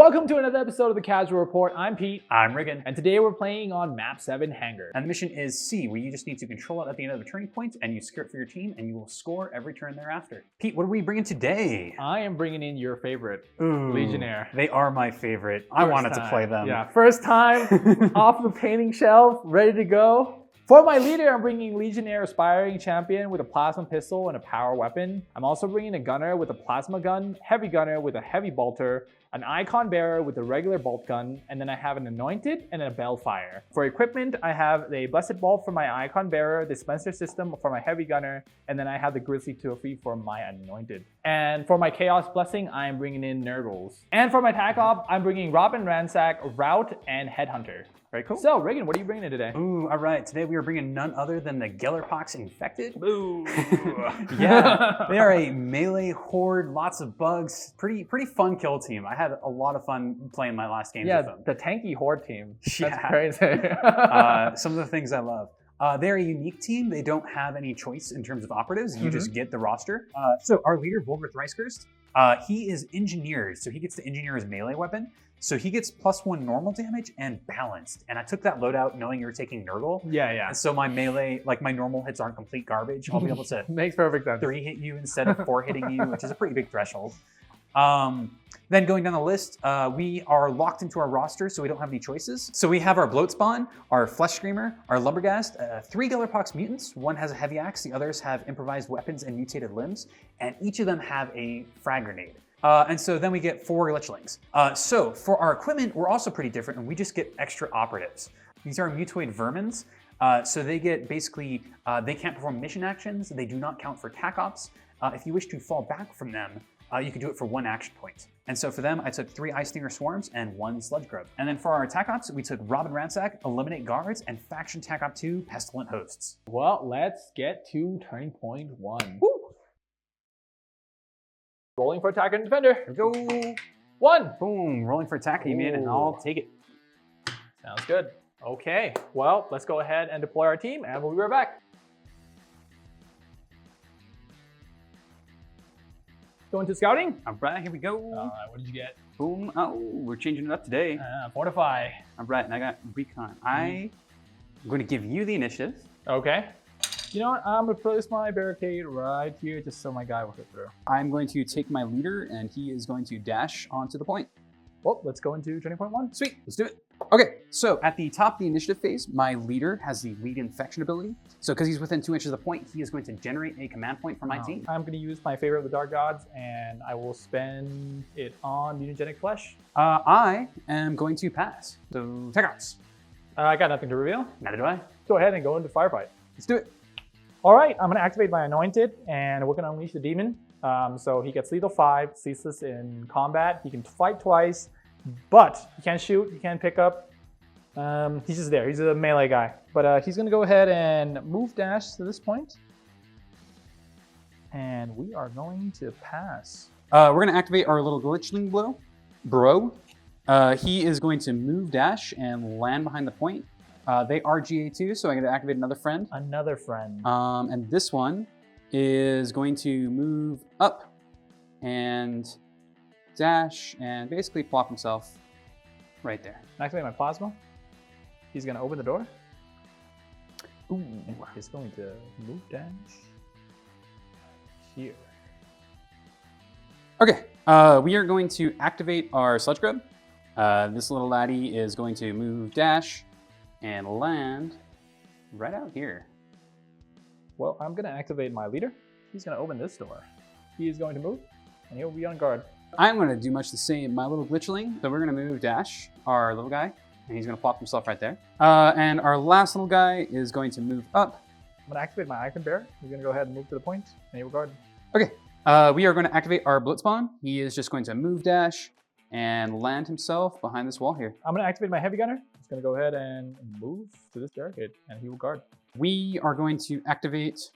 Welcome to another episode of the Casual Report. I'm Pete. I'm Riggon. And today we're playing on Map 7 Hangar. And the mission is C, where you just need to control it at the end of the turning point, and you secure it for your team, and you will score every turn thereafter. Pete, what are we bringing today? I am bringing in your favorite, Ooh, Legionary. They are my favorite. I wanted to play them. Yeah, first time off the painting shelf, ready to go. For my leader, I'm bringing Legionary Aspiring Champion with a plasma pistol and a power weapon. I'm also bringing a gunner with a plasma gun, heavy gunner with a heavy bolter, an icon bearer with a regular bolt gun, and then I have an anointed and a bellfire. For equipment, I have the blessed bolt for my icon bearer, the dispenser system for my heavy gunner, and then I have the grizzly trophy for my anointed. And for my chaos blessing, I am bringing in Nurgles. And for my tac op, I'm bringing Robin Ransack, Rout, and Headhunter. Very cool. So, Riggon, what are you bringing in today? Ooh, all right. Today we are bringing none other than the Gellerpox infected. Ooh. Yeah, they are a melee horde, lots of bugs, pretty fun kill team. I had a lot of fun playing my last games with them. The tanky horde team. That's Yeah. crazy. Some of the things I love. They're a unique team. They don't have any choice in terms of operatives. You just get the roster. So our leader, Volgar Thricecursed, he is engineered, so he gets to engineer his melee weapon. So he gets +1 normal damage and balanced. And I took that loadout knowing you were taking Nurgle. Yeah. And so my melee, like my normal hits aren't complete garbage. I'll be able to Makes perfect sense. 3 hit you instead of 4 hitting you, which is a pretty big threshold. Then going down the list, we are locked into our roster, so we don't have any choices. So we have our Bloat Spawn, our Flesh Screamer, our Lumberghast, 3 Gellerpox mutants. One has a heavy axe, the others have improvised weapons and mutated limbs, and each of them have a frag grenade. And so then we get 4 Glitchlings. So for our equipment, we're also pretty different, and we just get extra operatives. These are mutoid vermins. So they get basically, they can't perform mission actions, they do not count for tac ops. If you wish to fall back from them, you can do it for 1 action point. And so for them, I took 3 Ice Stinger Swarms and 1 Sludge Grub. And then for our attack ops, we took Robin Ransack, Eliminate Guards, and Faction Tac Op 2, Pestilent Hosts. Well, let's get to turning point 1. Woo! Rolling for attacker and defender. Here we go. 1. Boom, rolling for attack, you mean, and I'll take it. Sounds good. Okay, well, let's go ahead and deploy our team, and we'll be right back. Going to scouting. All right, here we go. All right, what did you get? Boom. Oh, we're changing it up today. Fortify. All right, and I got Recon. I'm going to give you the initiative. Okay. You know what? I'm going to place my barricade right here just so my guy will hit through. I'm going to take my leader, and he is going to dash onto the point. Well, let's go into turning point 1. Sweet, let's do it. Okay, so at the top of the initiative phase, my leader has the lead infection ability. So because he's within 2 inches of the point, he is going to generate a command point for my team. I'm going to use my favorite of the Dark Gods, and I will spend it on mutagenic flesh. I am going to pass. So, tac ops. I got nothing to reveal. Neither do I. Go ahead and go into firefight. Let's do it. All right, I'm going to activate my Anointed, and we're going to unleash the demon. So he gets lethal 5, ceaseless in combat. He can fight twice, but he can't shoot, he can't pick up. He's just there. He's a melee guy. But he's going to go ahead and move dash to this point. And we are going to pass. We're going to activate our little glitchling bro. He is going to move dash and land behind the point. They are GA2, so I'm going to activate another friend. Another friend. And this one is going to move up and dash and basically plop himself right there. Activate my plasma. He's going to open the door. Ooh. He's going to move dash here. Okay, we are going to activate our Sludge Grub. This little laddie is going to move dash and land right out here. Well, I'm going to activate my leader. He's going to open this door. He is going to move, and he'll be on guard. I'm going to do much the same. My little glitchling. So we're going to move dash, our little guy, and he's going to plop himself right there. And our last little guy is going to move up. I'm going to activate my Icon Bear. He's going to go ahead and move to the point, and he will guard. Okay, we are going to activate our Bloat Spawn. He is just going to move dash and land himself behind this wall here. I'm going to activate my Heavy Gunner. He's going to go ahead and move to this barricade, and he will guard. We are going to activate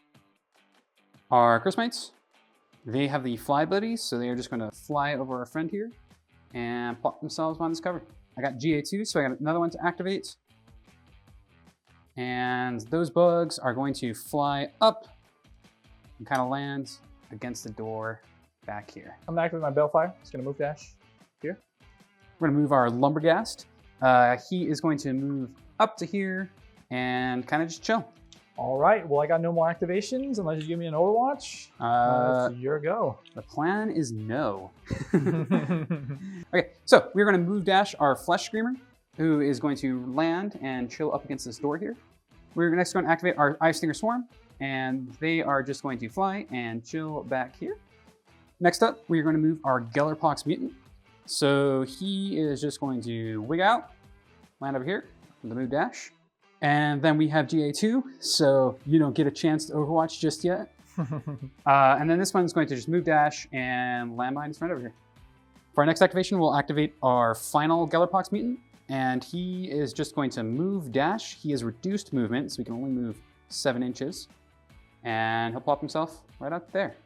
our Curse Mites. They have the fly abilities, so they are just going to fly over our friend here and plop themselves on this cover. I got GA2, so I got another one to activate. And those bugs are going to fly up and kind of land against the door back here. I'm going to activate my Bellfire. He's going to move dash here. We're gonna move our Lumberghast. He is going to move up to here and kind of just chill. All right. Well, I got no more activations unless you give me an Overwatch. It's your go. The plan is no. Okay, so we're going to move dash our Flesh Screamer, who is going to land and chill up against this door here. We're next going to activate our Ice Stinger Swarm, and they are just going to fly and chill back here. Next up, we're going to move our Gellerpox Mutant. So he is just going to wig out, land over here with the move dash. And then we have GA2, so you don't get a chance to Overwatch just yet. And then this one's going to just move dash and landmine is right over here. For our next activation, we'll activate our final Gellerpox Mutant, and he is just going to move dash. He has reduced movement, so he can only move 7 inches. And he'll plop himself right up there.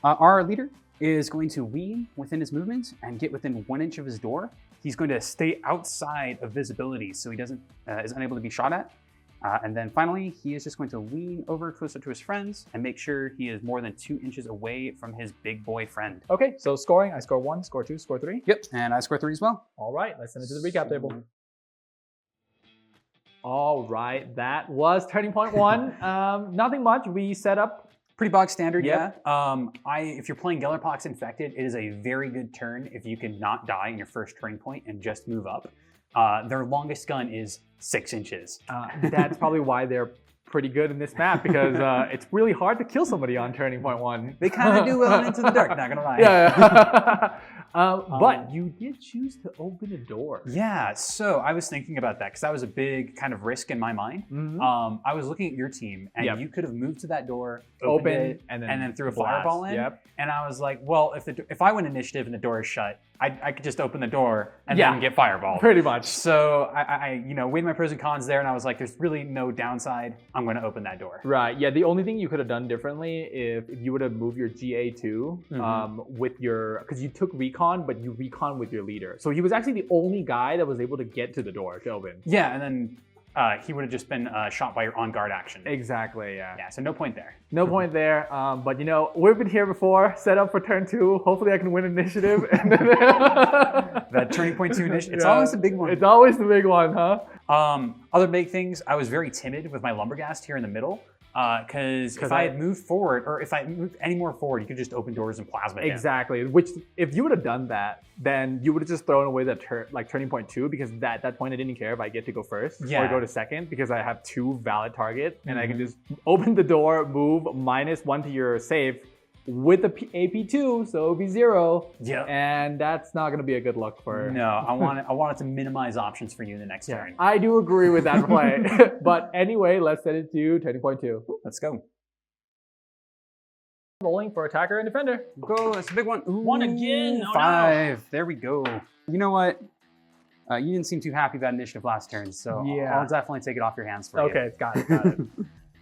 Our leader is going to wean within his movement and get within 1 inch of his door. He's going to stay outside of visibility, so he is unable to be shot at. And then finally, he is just going to lean over closer to his friends and make sure he is more than 2 inches away from his big boy friend. Okay, so scoring, I score 1, score 2, score 3. Yep, and I score 3 as well. All right, let's send it to the recap table. All right, that was Turning Point 1. Nothing much, we set up. Pretty bog standard, Yep. yeah. If you're playing Gellerpox Infected, it is a very good turn if you can not die in your first turning point and just move up. Their longest gun is 6 inches. That's probably why they're pretty good in this map, because it's really hard to kill somebody on Turning Point 1. They kind of do well Into the Dark, not gonna lie. Yeah. But you did choose to open a door. Yeah, so I was thinking about that because that was a big kind of risk in my mind. Mm-hmm. I was looking at your team, and you could have moved to that door, open it, and then threw a blast. fireball in. Yep. And I was like, well, if I win initiative and the door is shut, I could just open the door and then get fireballed. Pretty much. So I weighed my pros and cons there, and I was like, there's really no downside. I'm going to open that door. Right. Yeah. The only thing you could have done differently if you would have moved your GA2 with your, because you took recon, but you recon with your leader. So he was actually the only guy that was able to get to the door to open. Yeah, and then he would have just been shot by your on guard action. Exactly. Yeah. Yeah. So no point there. No point there. But you know, we've been here before. Set up for turn 2. Hopefully, I can win initiative. And then that Turning Point 2 initiative. It's always the big one. It's always the big one, huh? Other big things. I was very timid with my Lumberghast here in the middle. Because if I had moved forward, or if I moved any more forward, you could just open doors and plasma him. Exactly. Which, if you would have done that, then you would have just thrown away that Turning Point 2, because at that point I didn't care if I get to go first or go to second, because I have 2 valid targets and I can just open the door, move, -1 to your safe with the AP2, so it'll be 0. Yeah. And that's not going to be a good look for. No, I wanted to minimize options for you in the next turn. I do agree with that play. But anyway, let's set it to Turning Point 2. Let's go. Rolling for attacker and defender. Go, that's a big one. Ooh, 1 again. Oh, 5. No. There we go. You know what? You didn't seem too happy about initiative last turn, so I'll definitely take it off your hands for you. Okay, got it.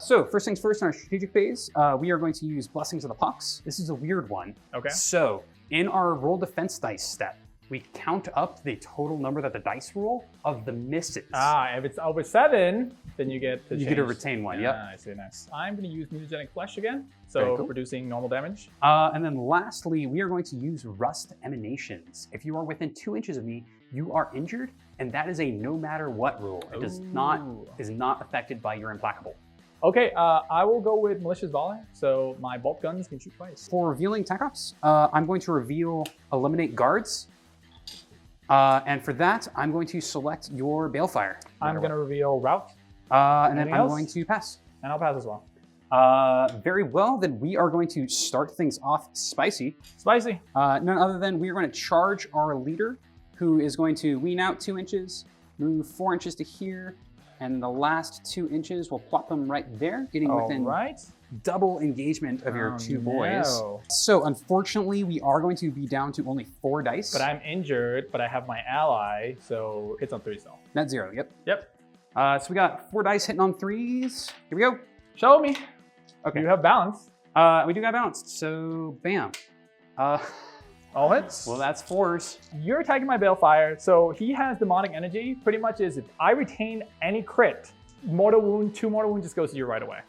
So first things first, in our strategic phase, we are going to use Blessings of the Pox. This is a weird one. Okay. So in our roll defense dice step, we count up the total number that the dice roll of the misses. If it's over 7, then you get to get to retain 1. Yep. I see. Nice. I'm going to use mutagenic flesh again, so reducing normal damage. And then lastly, we are going to use Rust Emanations. If you are within 2 inches of me, you are injured, and that is a no matter what rule. It is not affected by your implacable. Okay, I will go with Malicious Volley, so my bolt guns can shoot twice. For revealing attack ops, I'm going to reveal Eliminate Guards. And for that, I'm going to select your Balefire. I'm going to reveal Route. And then I'm going to pass. And I'll pass as well. Very well, then we are going to start things off spicy. Spicy. None other than we are going to charge our leader, who is going to wean out 2 inches, move 4 inches to here, and the last 2 inches will plop them right there, getting within double engagement of your 2 boys. No. So unfortunately, we are going to be down to only 4 dice. But I'm injured, but I have my ally, so it's on 3 still. Net 0, yep. Yep. So we got 4 dice hitting on 3s. Here we go. Show me. Okay. You have balance. We do got balanced, so bam. All hits. Well, that's 4s. You're attacking my Balefire, so he has demonic energy. Pretty much is if I retain any crit, mortal wound, 2 mortal wound just goes to you right away.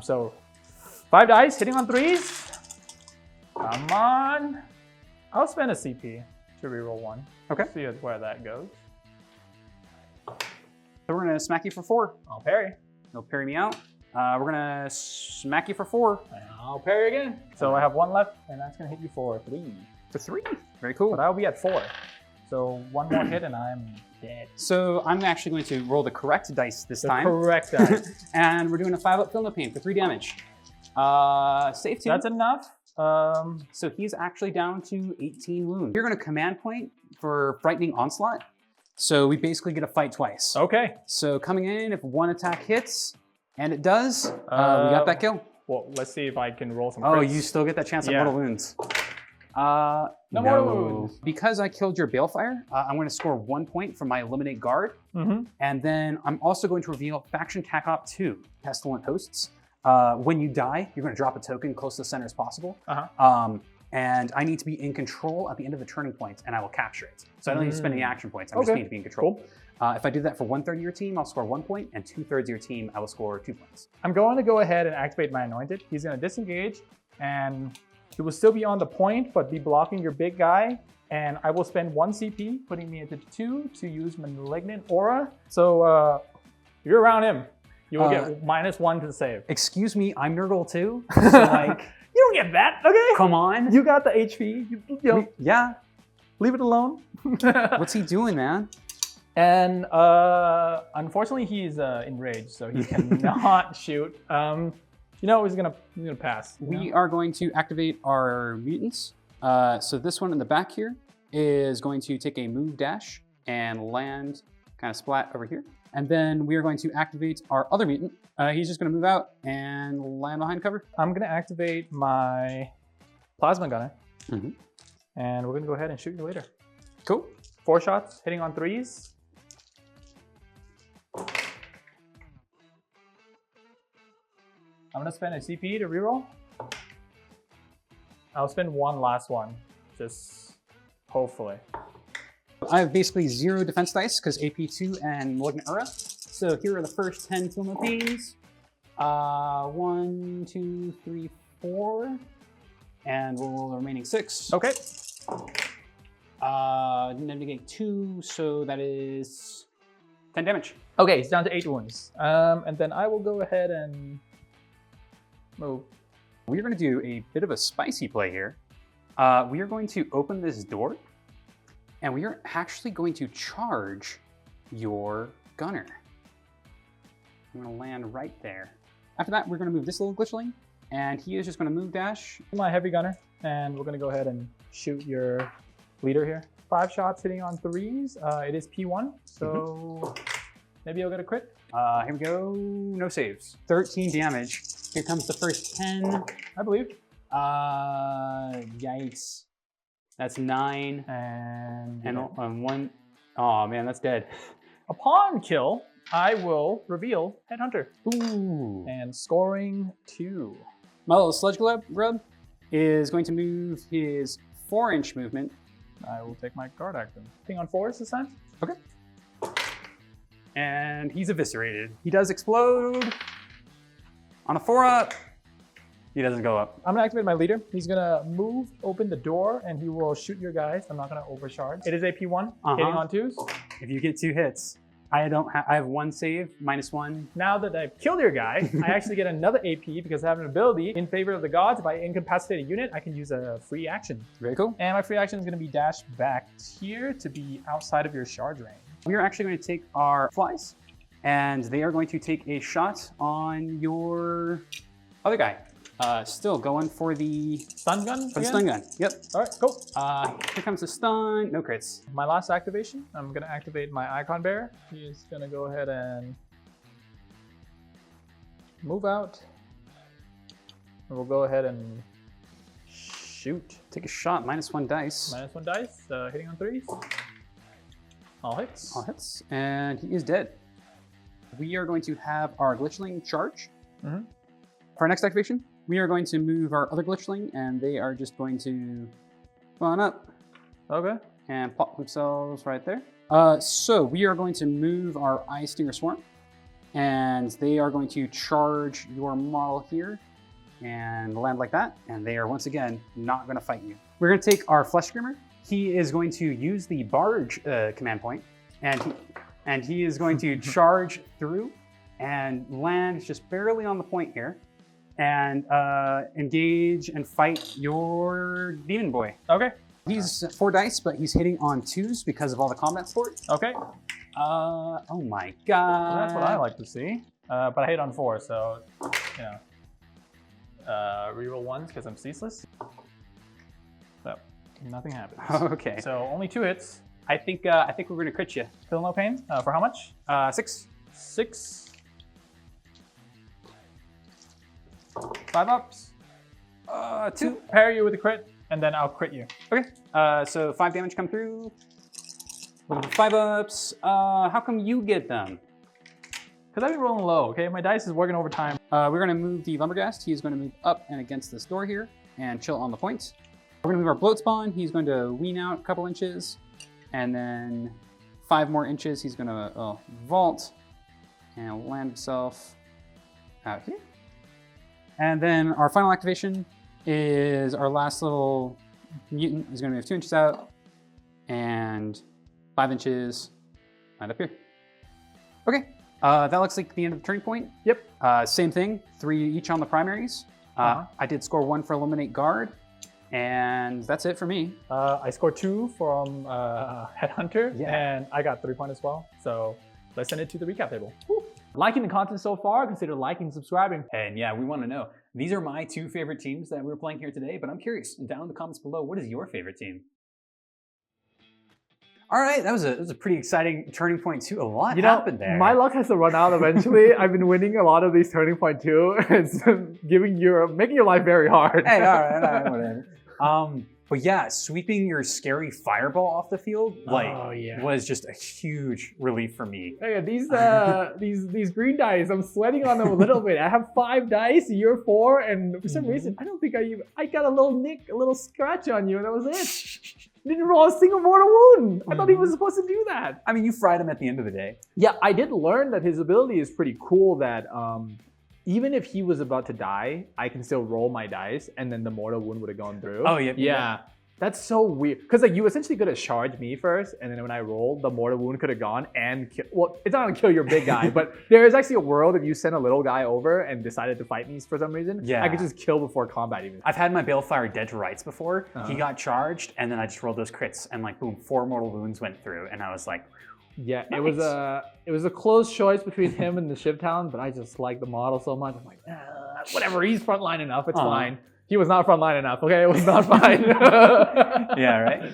So 5 dice hitting on 3s. Come on. I'll spend a CP to reroll 1. Okay. See where that goes. So we're gonna smack you for 4. I'll parry. You'll parry me out. We're gonna smack you for 4. And I'll parry again. So I have 1 left, and that's gonna hit you for 3. For 3. Very cool. But I'll be at 4. So 1 more hit, and I'm dead. So I'm actually going to roll the correct dice this time. Correct dice. And we're doing a 5-up Feel No Pain for 3 damage. Save 2. That's enough. So he's actually down to 18 wounds. You're gonna command point for Frightening Onslaught. So we basically get a fight twice. Okay. So coming in, if 1 attack hits, and it does, we got that kill. Well, let's see if I can roll some Oh, crits. you still get that chance at mortal wounds. No mortal wounds. Because I killed your Balefire, I'm going to score 1 point from my Eliminate Guard. And then I'm also going to reveal Faction CACOP 2, Pestilent Hosts. When you die, you're going to drop a token close to the center as possible. And I need to be in control at the end of the turning point, and I will capture it. So I don't need to spend any action points. I just need to be in control. Cool. If I do that for 1/3 of your team, I'll score 1 point, and 2/3 of your team, I will score 2 points. I'm going to go ahead and activate my Anointed. He's going to disengage, and he will still be on the point, but be blocking your big guy. And I will spend 1 CP, putting me into 2 to use Malignant Aura. So you're around him. You will get -1 to the save. Excuse me, I'm Nurgle too. So like, you don't get that, okay? Come on. You got the HP. You know, Yeah. leave it alone. What's he doing, man? And unfortunately, he's enraged, so he cannot shoot. You know, he's gonna pass. We are going to activate our mutants. So this one in the back here is going to take a move dash and land kind of splat over here. And then we are going to activate our other mutant. He's just going to move out and land behind cover. I'm going to activate my Plasma Gunner. And we're going to go ahead and shoot you later. Cool. 4 shots, hitting on 3s. I'm going to spend a CP to reroll. I'll spend 1 last one, just hopefully. I have basically 0 defense dice because AP2 and Malignant Aura. So here are the first 10 Feel No Pains. 1, 2, 3, 4. And we'll roll the remaining 6. Okay. Negate 2, so that is 10 damage. Okay, he's down to 8 wounds. And then I will go ahead and move. We're going to do a bit of a spicy play here. We are going to open this door, and we are actually going to charge your gunner. I'm going to land right there. After that, we're going to move this little glitchling, and he is just going to move dash. My heavy gunner, and we're going to go ahead and shoot your leader here. 5 shots hitting on 3s. It is P1, so maybe I'll get a crit. Here we go. No saves. 13 damage. Here comes the first 10. I believe. Yikes. That's 9. And 1. Oh man, that's dead. Upon kill, I will reveal Headhunter. Ooh. And scoring 2. My little sludge grub is going to move his 4-inch movement. I will take my guard action. Hitting on 4s this time. Okay. And he's eviscerated. He does explode. On a 4-up, he doesn't go up. I'm gonna activate my leader. He's gonna move, open the door, and he will shoot your guys. I'm not gonna overcharge. It is AP1, hitting on 2s. If you get 2 hits, I have 1 save, -1. Now that I've killed your guy, I actually get another AP because I have an ability in favor of the gods. If I incapacitate a unit, I can use a free action. Very cool. And my free action is gonna be dashed back here to be outside of your charge range. We are actually going to take our flies, and they are going to take a shot on your other guy. Still going for the stun gun? For the stun gun. Yep. All right, cool. Here comes the stun. No crits. My last activation, I'm going to activate my Icon Bear. He's going to go ahead and move out. And we'll go ahead and shoot. Take a shot. -1 dice. -1 dice. Hitting on 3s. All hits. All hits. And he is dead. We are going to have our glitchling charge. For our next activation, we are going to move our other glitchling, and they are just going to spawn up. Okay. And pop themselves right there. So we are going to move our Eye Stinger Swarm, and they are going to charge your model here and land like that. And they are once again not going to fight you. We're going to take our Flesh Screamer, he is going to use the barge command point, and he is going to charge through and land just barely on the point here, and engage and fight your demon boy. Okay. He's 4 dice, but he's hitting on 2s because of all the combat support. Okay. Oh my god. Well, that's what I like to see. But I hit on 4, so, you know. Reroll 1s because I'm ceaseless. So, nothing happens. Okay. So, only 2 hits. I think we're gonna crit you. Feel no pain. For how much? 6. 6. 5 ups. 2. Parry you with a crit, and then I'll crit you. Okay. So 5 damage come through. With 5 ups. How come you get them? Because I've been rolling low, okay? My dice is working overtime. We're gonna move the Lumberghast. He's gonna move up and against this door here and chill on the point. We're gonna move our Bloat Spawn. He's going to wean out a couple inches. And then 5 more inches, he's gonna vault and land himself out here. And then our final activation is our last little mutant is gonna move 2 inches out and 5 inches right up here. Okay, that looks like the end of the turning point. Yep. Same thing, 3 each on the primaries. I did score 1 for Eliminate Guard, and that's it for me. I scored 2 from Headhunter, Yeah. and I got 3 points as well. So let's send it to the recap table. Woo. Liking the content so far, consider liking and subscribing. And yeah, we want to know. These are my 2 favorite teams that we're playing here today, but I'm curious, down in the comments below, what is your favorite team? All right, that was a pretty exciting turning point too. A lot happened there. My luck has to run out eventually. I've been winning a lot of these turning point too. It's making your life very hard. Hey, all right, whatever. But yeah, sweeping your scary fireball off the field was just a huge relief for me. Hey, these green dice, I'm sweating on them a little bit. I have 5 dice, you're 4, and for some reason, I don't think I got a little nick, a little scratch on you, and that was it. Didn't roll a single mortal wound. I thought he was supposed to do that. I mean, you fried him at the end of the day. Yeah, I did learn that his ability is pretty cool, that even if he was about to die, I can still roll my dice, and then the mortal wound would have gone through. Oh, yeah. Yeah. That's so weird. Because like you essentially could have charged me first, and then when I rolled, the mortal wound could have gone and well, it's not gonna kill your big guy, but there is actually a world if you send a little guy over and decided to fight me for some reason, I could just kill before combat even. I've had my Balefire dead to rights before. He got charged, and then I just rolled those crits, and like boom, 4 mortal wounds went through, and I was like, yeah, nice. it was a close choice between him and the Shiv Talon, but I just like the model so much. I'm like, whatever, he's frontline enough, it's fine. He was not frontline enough, okay? It was not fine. Yeah, right?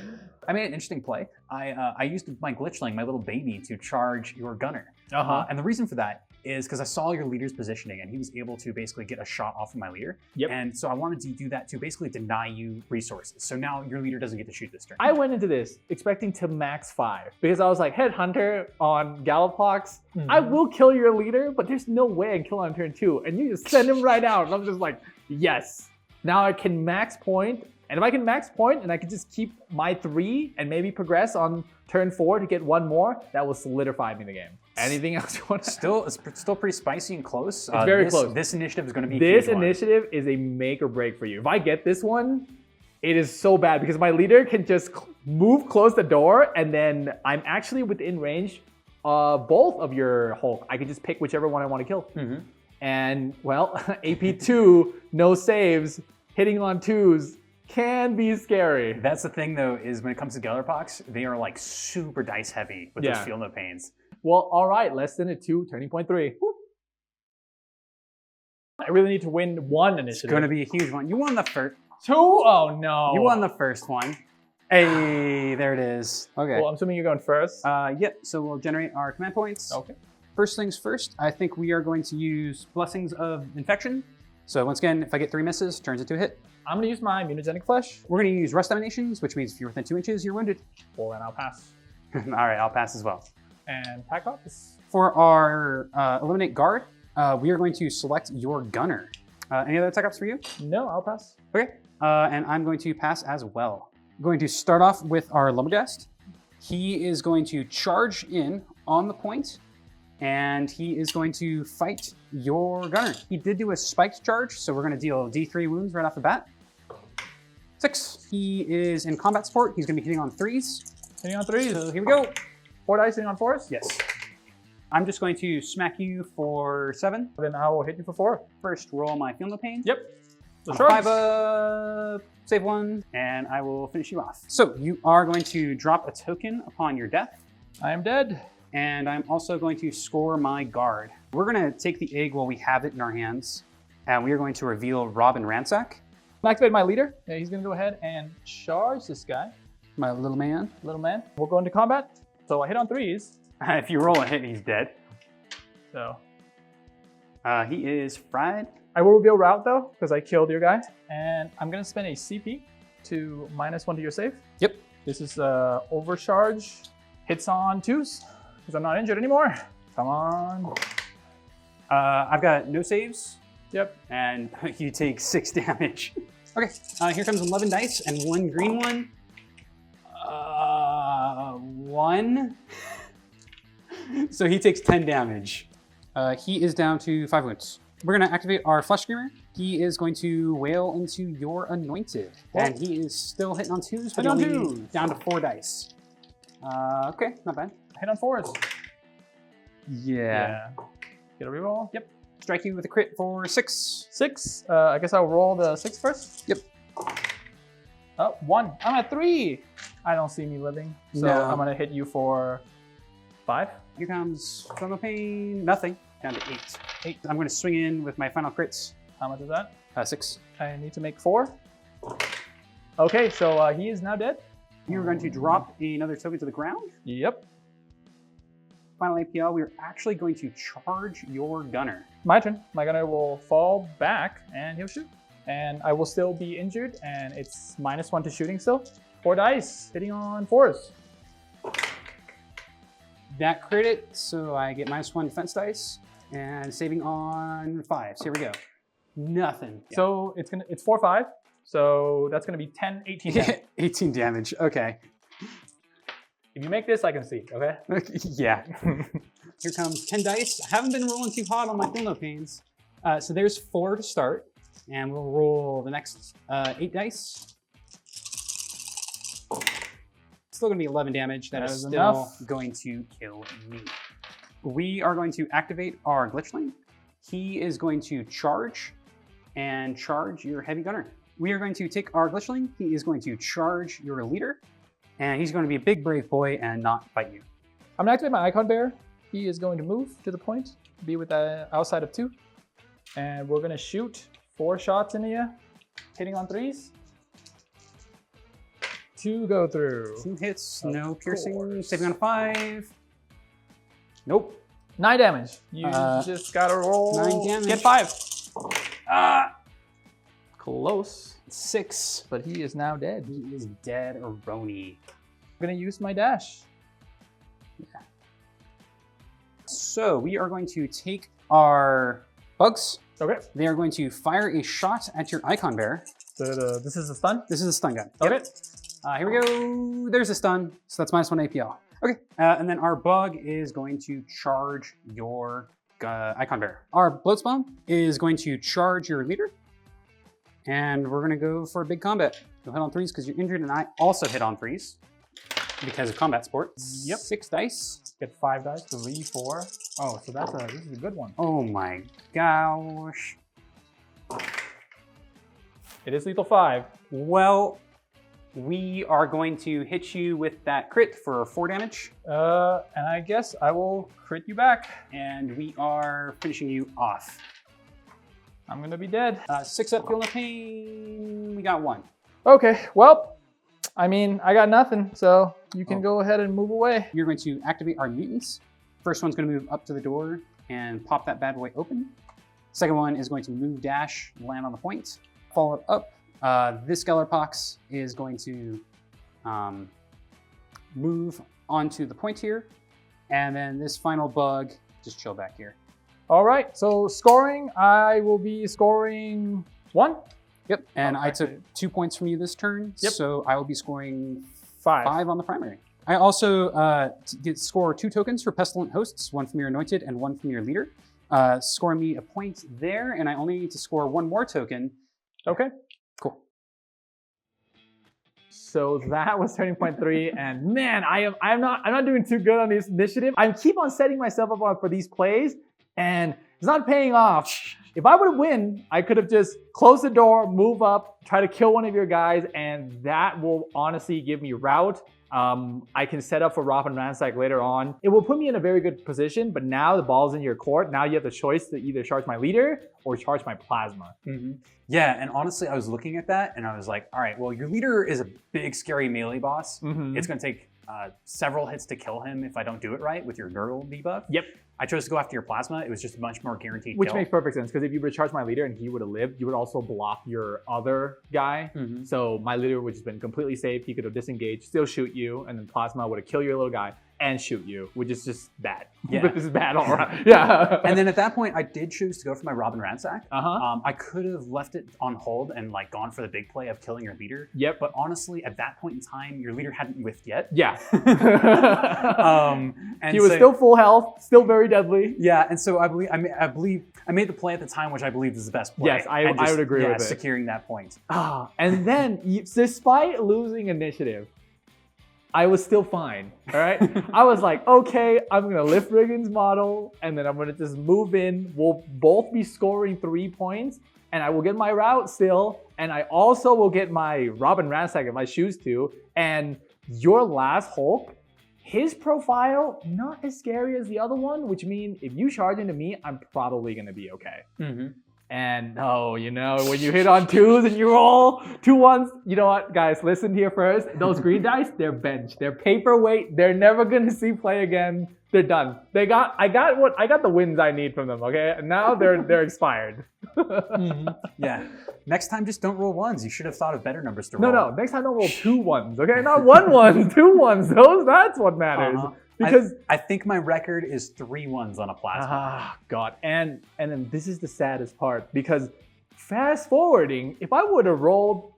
I made an interesting play. I used my Glitchling, my little baby, to charge your gunner. And the reason for that is because I saw your leader's positioning, and he was able to basically get a shot off of my leader. Yep. And so I wanted to do that to basically deny you resources. So now your leader doesn't get to shoot this turn. I went into this expecting to max 5 because I was like, Headhunter on Gellerpox, I will kill your leader, but there's no way I can kill him on turn 2. And you just send him right out. And I'm just like, yes. Now I can max point, and if I can max point and I can just keep my 3 and maybe progress on turn 4 to get 1 more, that will solidify me in the game. Anything else you want to It's still pretty spicy and close. It's very close. This initiative is going to be This initiative is a make or break for you. If I get this one, it is so bad because my leader can just move close the door, and then I'm actually within range both of your Hulk. I can just pick whichever one I want to kill. And well, AP2, no saves, hitting on 2s can be scary. That's the thing though, is when it comes to Gellerpox, they are like super dice heavy with those feel no pains. Well, all right, less than a 2, turning point 3. Woo. I really need to win 1 initiative. It's going to be a huge one. You won the first. 2? Oh no. You won the first one. Hey, there it is. Okay. Well, I'm assuming you're going first. Yep, so we'll generate our command points. Okay. First things first, I think we are going to use Blessings of Infection. So once again, if I get 3 misses, turns into a hit. I'm going to use my Mutagenic Flesh. We're going to use Rust Emanations, which means if you're within 2 inches, you're wounded. Well, then I'll pass. All right, I'll pass as well. And Pack Office. For our Eliminate Guard, we are going to select your Gunner. Any other attack ups for you? No, I'll pass. Okay, and I'm going to pass as well. I'm going to start off with our Lumberghast. He is going to charge in on the point, and he is going to fight your Gunner. He did do a spiked charge, so we're going to deal D3 wounds right off the bat. 6. He is in combat support. He's going to be hitting on 3s. Hitting on 3s. So here we go. 4 dice hitting on 4s? Yes. I'm just going to smack you for 7. Then I will hit you for 4. First, roll my Feel No Pain. Yep. On Shrugs. 5 up, save 1, and I will finish you off. So you are going to drop a token upon your death. I am dead. And I'm also going to score my guard. We're going to take the egg while we have it in our hands, and we are going to reveal Robin Ransack. Activate my leader. Yeah, he's going to go ahead and charge this guy. My little man. Little man. We'll go into combat. So I hit on 3s. If you roll a hit, he's dead. So he is fried. I will reveal route though, because I killed your guy. And I'm going to spend a CP to -1 to your save. Yep. This is overcharge. Hits on 2s, because I'm not injured anymore. Come on. I've got no saves. Yep. And you take 6 damage. Okay, here comes 11 dice and 1 green one. 1. So he takes 10 damage. He is down to 5 wounds. We're going to activate our Flesh Screamer. He is going to wail into your Anointed. Whoa. And he is still hitting on 2s, but Hit on only 2s. down to 4 dice. Okay, not bad. Hit on 4s. Yeah. Get a reroll. Yep. Strike you with a crit for 6. 6. I guess I'll roll the 6 first. Yep. Oh, 1. I'm at 3. I don't see me living. So No. I'm going to hit you for 5. Here comes Feel No Pain. Nothing. Down to 8. 8. I'm going to swing in with my final crits. How much is that? 6. I need to make 4. Okay, so he is now dead. You're going to drop another token to the ground. Yep. Final APL, we're actually going to charge your gunner. My turn. My gunner will fall back and he'll shoot. And I will still be injured, and it's -1 to shooting still. 4 dice, hitting on 4s. That crit it, so I get -1 defense dice and saving on 5. So here we go. Nothing. So it's 4, 5. So that's gonna be 10, 18 damage. 18 damage. Okay. If you make this, I can see, okay? Yeah. Here comes 10 dice. I haven't been rolling too hot on my Feel No Pains. So there's 4 to start. And we'll roll the next 8 dice. Still gonna be 11 damage. That is still enough. going to kill me. We are going to activate our Glitchling. He is going to charge and charge your heavy gunner. We are going to take our Glitchling. He is going to charge your leader. And he's going to be a big brave boy and not fight you. I'm gonna activate my Icon Bear. He is going to move to the point, be with the outside of 2. And we're gonna shoot 4 shots into you, hitting on 3s. 2 go through. 2 hits, Of no piercing, course. saving on 5. Nope. 9 damage. You Uh, just gotta roll. 9 damage. Get 5. Ah! Close, 6. but he is now dead. He is dead, Aroni. I'm gonna use my dash. So we are going to take our bugs. Okay. They are going to fire a shot at your Icon Bear. So this is a stun. This is a stun gun. Okay. Here we go. There's a stun. So that's -1 APL. Okay. And then our bug is going to charge your Icon Bear. Our Bloat Spawn is going to charge your leader. And we're going to go for a big combat. You'll hit on 3s because you're injured, and I also hit on 3s because of combat sport. Yep. 6 dice. Get 5 dice. 3, 4. Oh, so this is a good one. Oh my gosh. It is lethal 5. Well, we are going to hit you with that crit for 4 damage. And I guess I will crit you back. And we are finishing you off. I'm gonna be dead. 6 up, Feel No Pain. We got 1. Okay, well, I mean, I got nothing, so you can go ahead and move away. You're going to activate our mutants. First one's going to move up to the door and pop that bad boy open. Second one is going to move dash, land on the point. Follow up. This Gellerpox is going to move onto the point here. And then this final bug, just chill back here. All right, so scoring, I will be scoring 1. Yep, and I Okay. took 2 points from you this turn, Yep. so I will be scoring 5. 5 on the primary. I also score 2 tokens for Pestilent Hosts, 1 from your Anointed and 1 from your Leader, scoring me a point there, and I only need to score 1 more token. Okay. Cool. So that was turning point 3, and man, I'm not doing too good on this initiative. I keep on setting myself up for these plays, and it's not paying off. If I would win, I could have just closed the door, move up, try to kill one of your guys, and that will honestly give me rout. I can set up for Rob and Ransack later on. It will put me in a very good position, but now the ball's in your court. Now you have the choice to either charge my leader or charge my plasma. Yeah, and honestly, I was looking at that and I was like, all right, well, your leader is a big, scary melee boss. It's going to take several hits to kill him if I don't do it right with your neural debuff. Yep. I chose to go after your plasma. It was just a much more guaranteed Which kill. makes perfect sense, because if you would have charged my leader and he would have lived, you would also block your other guy. So my leader would have been completely safe. He could have disengaged, still shoot you, and then plasma would have killed your little guy and shoot you, which is just bad. Yeah. This is bad all around. Yeah. And then at that point, I did choose to go for my Robin Ransack. Uh-huh. I could have left it on hold and like gone for the big play of killing your leader. Yep. But honestly, at that point in time, your leader hadn't whiffed yet. Yeah. And He was still full health, still very deadly. Yeah, and so I believe I made the play at the time, which I believe is the best play. Yes, I would agree with it. Securing that point. And then, despite losing initiative, I was still fine, all right? I was like, okay, I'm gonna lift Riggon's model, and then I'm gonna just move in. We'll both be scoring 3 points, and I will get my route still, and I also will get my Robin Ransack if I choose to. And your last Hulk, his profile, not as scary as the other one, which means if you charge into me, I'm probably gonna be okay. And you know, when you hit on 2s and you roll 2 1s, you know what, guys, listen here first. Those green dice, they're bench. They're paperweight. They're never gonna see play again. They're done. I got the wins I need from them, okay? And now they're expired. Yeah. Next time, just don't roll 1s. You should have thought of better numbers to roll. No. Next time, don't roll 2 1s, okay? Not 1 1, 2 1s. That's what matters. Because I think my record is 3 1s on a plasma. God. And then this is the saddest part, because fast forwarding, if I would have rolled,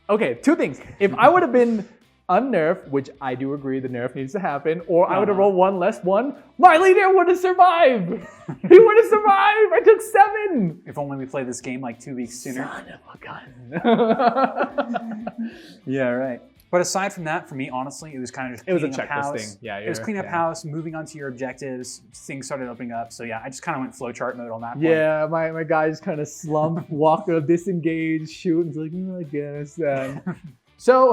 okay, 2 things. If I would have been unnerfed, which I do agree the nerf needs to happen, or I would have rolled 1 less 1, my leader would have survived. He would have survived. I took 7. If only we played this game like 2 weeks sooner. Son of a gun. Yeah, right. But aside from that, for me, honestly, it was kind of just cleaning up house. Thing. Yeah, it was cleaning up house, moving on to your objectives. Things started opening up. So yeah, I just kind of went flowchart mode on that point. Yeah, my guy just kind of slumped, walked up, disengaged, shoot, and was like, I guess. So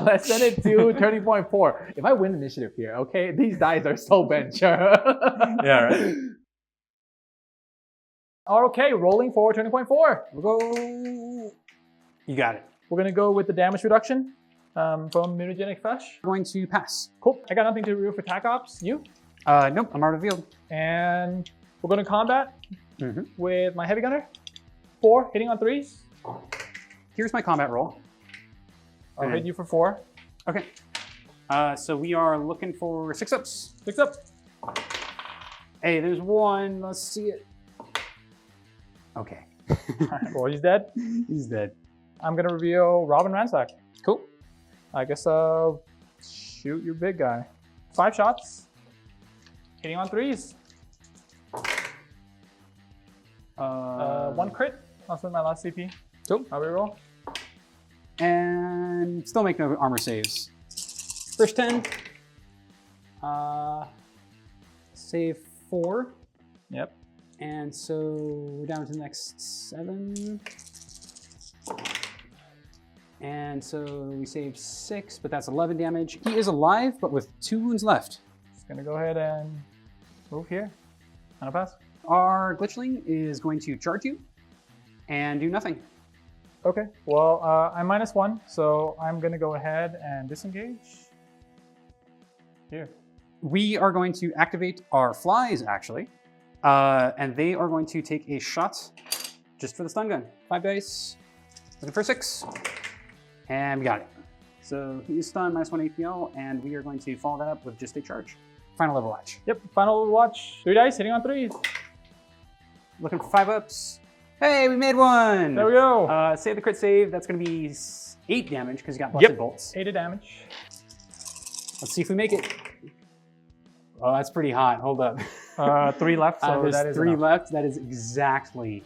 let's send it to turning point 4. If I win initiative here, okay, these dice are so bench. Yeah, right. Okay, rolling for turning point 4. We'll go. You got it. We're gonna go with the damage reduction from mutagenic flesh. I'm going to pass. Cool. I got nothing to review for TAC Ops. You? Nope. I'm out of the field. And we're going to combat with my heavy gunner. 4 hitting on 3s. Here's my combat roll. I'll hit you for 4. Okay. So we are looking for 6 ups. 6 up. Hey, there's 1. Let's see it. Okay. Well, he's dead. He's dead. I'm gonna reveal Robin Ransack. Cool. I guess I'll shoot your big guy. 5 shots. Hitting on 3s. 1 crit. I'll send my last CP. Cool. I'll reroll. And still make no armor saves. First 10. Save 4. Yep. And so we're down to the next 7. And so we saved 6, but that's 11 damage. He is alive, but with 2 wounds left. Just gonna go ahead and move here. On a pass. Our glitchling is going to charge you and do nothing. Okay, well, I'm -1, so I'm gonna go ahead and disengage. Here. We are going to activate our flies, actually. And they are going to take a shot just for the stun gun. 5 dice, looking for 6. And we got it. So he is stunned, -1 APL, and we are going to follow that up with just a charge. Final level watch. Yep, final level watch. 3 dice, hitting on 3s. Looking for 5 ups. Hey, we made 1! There we go. Save the crit save. That's going to be 8 damage because you got busted bolts. 8 of damage. Let's see if we make it. Oh, that's pretty hot. Hold up. 3 left, so there's that is 3 enough. left. That is exactly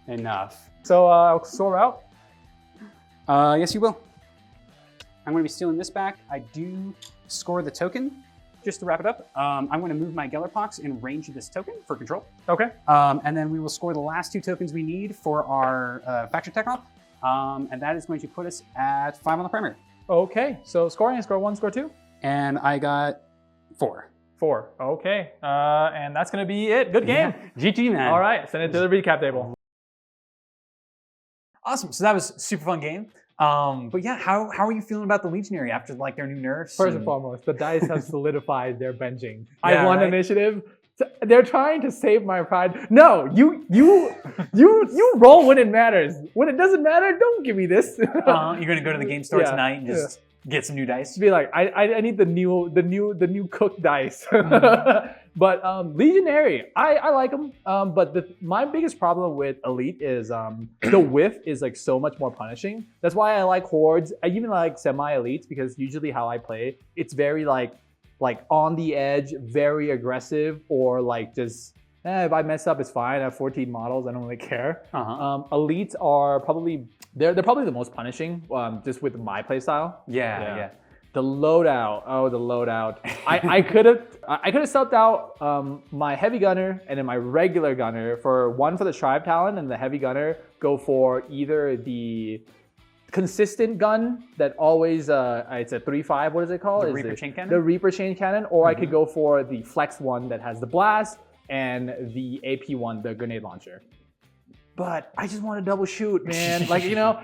enough. So, I'll soar out. Yes, you will. I'm going to be stealing this back. I do score the token. Just to wrap it up, I'm going to move my Gellerpox in range of this token for control. Okay. And then we will score the last 2 tokens we need for our Faction Tech Op. And that is going to put us at 5 on the primary. Okay. So scoring, score 1, score 2? And I got 4. 4. Okay. And that's going to be it. Good game. Yeah. GG, man. All right. Send it to the recap table. Awesome. So that was a super fun game. But yeah, how are you feeling about the Legionary after like their new nerfs? First and foremost, the dice have solidified their benching. Yeah, I won right? initiative. They're trying to save my pride. No, you roll when it matters. When it doesn't matter, don't give me this. You're gonna go to the game store Yeah, tonight and just get some new dice. Be like, I need the new cooked dice. But Legionary, I like them. But my biggest problem with Elite is the whiff is like so much more punishing. That's why I like Hordes. I even like semi-elites because usually how I play, it's very like on the edge, very aggressive, or like just if I mess up, it's fine. I have 14 models. I don't really care. Elites are probably they're probably the most punishing, just with my playstyle. Yeah. The loadout. Oh, the loadout. I could have subbed out my heavy gunner and then my regular gunner for one for the Tribe Talon, and the heavy gunner go for either the consistent gun that always it's a 3.5. What is it called? The Reaper Chain Cannon? The Reaper Chain Cannon, or I could go for the flex one that has the blast and the AP one, the grenade launcher. But I just want to double shoot, man. Like, you know,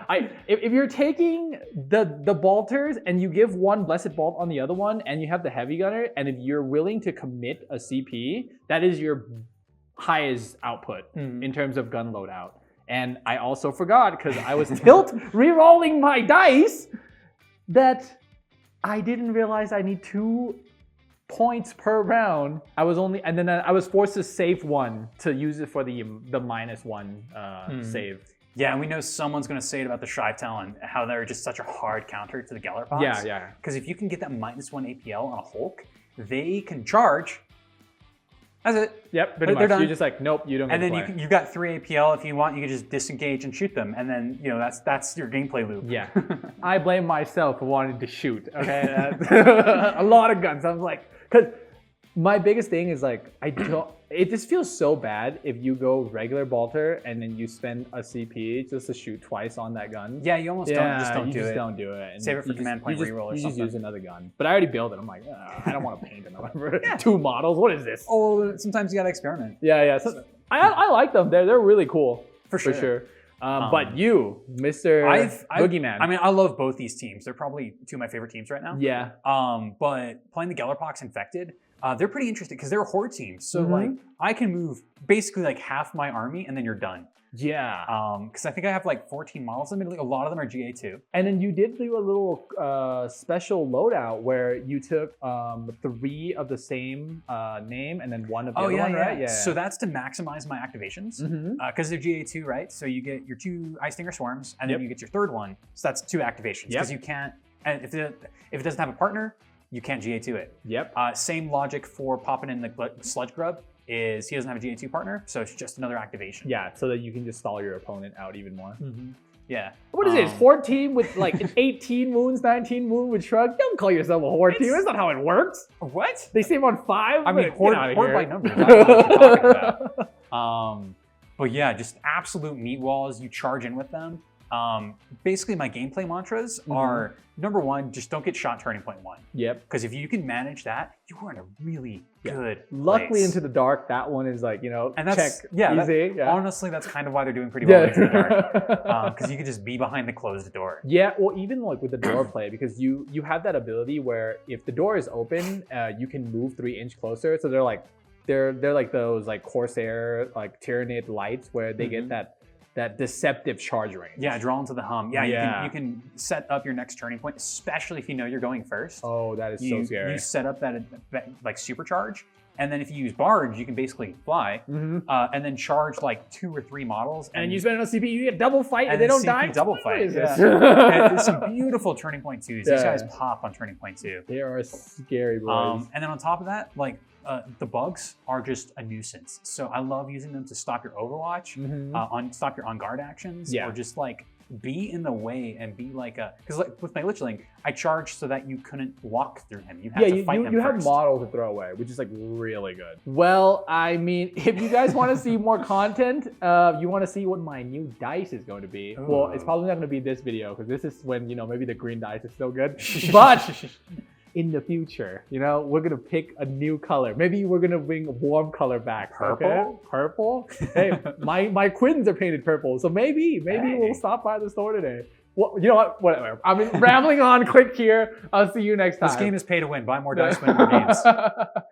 if you're taking the bolters and you give one blessed bolt on the other one, and you have the heavy gunner, and if you're willing to commit a CP, that is your highest output in terms of gun loadout. And I also forgot, because I was re-rolling my dice, that I didn't realize I need 2 points per round. I was forced to save one to use it for the -1 save. Yeah, and we know someone's going to say it about the Tribe Talon, how they're just such a hard counter to the Gellerpox. Yeah. Because if you can get that -1 APL on a Hulk, they can charge. That's it. Yep, pretty They're much. done. You're just like, nope, you don't get And to then play. you've got 3 APL. If you want, you can just disengage and shoot them. And then, you know, that's your gameplay loop. Yeah. I blame myself for wanting to shoot, okay? A lot of guns. I was like, because my biggest thing is like, it just feels so bad if you go regular bolter and then you spend a CP just to shoot twice on that gun. Yeah, you almost don't do it. Don't do it. And Save it for command point reroll or you something. just use another gun. But I already built it. I'm like, I don't want to paint another 2 models. What is this? Oh, sometimes you gotta experiment. Yeah. So, I like them. They're really cool. For sure. But you, Mr. Boogeyman. I mean, I love both these teams. They're probably 2 of my favorite teams right now. Yeah. But playing the Gellerpox Infected, they're pretty interesting because they're a horde team. So like, I can move basically like half my army and then you're done. Yeah. Because I think I have like 14 models. I mean, like, a lot of them are GA2. And then you did do a little special loadout where you took 3 of the same name and then 1 of the other one, right? Yeah. So that's to maximize my activations because they're GA2, right? So you get your 2 Ice Stinger Swarms and then you get your 3rd one. So that's 2 activations because you can't, and if it doesn't have a partner, you can't GA2 it. Yep. Same logic for popping in the Sludge Grub. Is he doesn't have a GA2 partner, so it's just another activation. Yeah, so that you can just stall your opponent out even more. Yeah. What is this? 14 with like 18 wounds, 19 wound with shrug? Don't call yourself a horde team. That's not how it works. What? They save on 5? I mean, horde by numbers. I don't know what you're talking about. But yeah, just absolute meat walls. You charge in with them. Basically, my gameplay mantras are, number 1, just don't get shot turning point 1. Yep. Because if you can manage that, you are in a really good Luckily, place. Into the Dark, that one is like, you know, and that's, check easy. Yeah. Honestly, that's kind of why they're doing pretty well Into the Dark. Because you can just be behind the closed door. Yeah, well, even like with the door play, because you have that ability where if the door is open, you can move 3 inch closer. So they're like those like Corsair like Tyranid lights where they get that deceptive charge range. Yeah, drawn to the hum. Yeah, you can set up your next turning point, especially if you know you're going first. Oh, that is so scary. You set up that like supercharge, and then if you use Barge, you can basically fly, and then charge like 2 or 3 models. And you spend on CP, you get double fight, and they don't die. Double fight. What is this? And there's some beautiful turning point 2s. These guys pop on turning point 2. They are scary boys. And then on top of that, like the bugs are just a nuisance. So I love using them to stop your Overwatch, stop your on guard actions, or just like be in the way and be like a, because like with my Lichling, I charged so that you couldn't walk through him. You had to fight him you have first. models to throw away, which is like really good. Well, I mean, if you guys want to see more content, you want to see what my new dice is going to be. Ooh. Well, it's probably not going to be this video because this is when, you know, maybe the green dice is still good. But in the future, you know, we're going to pick a new color. Maybe we're going to bring a warm color back. Purple? Okay? Purple? Hey, my Quins are painted purple, so maybe Hey. we'll stop by the store today. Well, you know what? Whatever. I'm rambling on quick here. I'll see you next time. This game is pay to win. Buy more dice, win more games.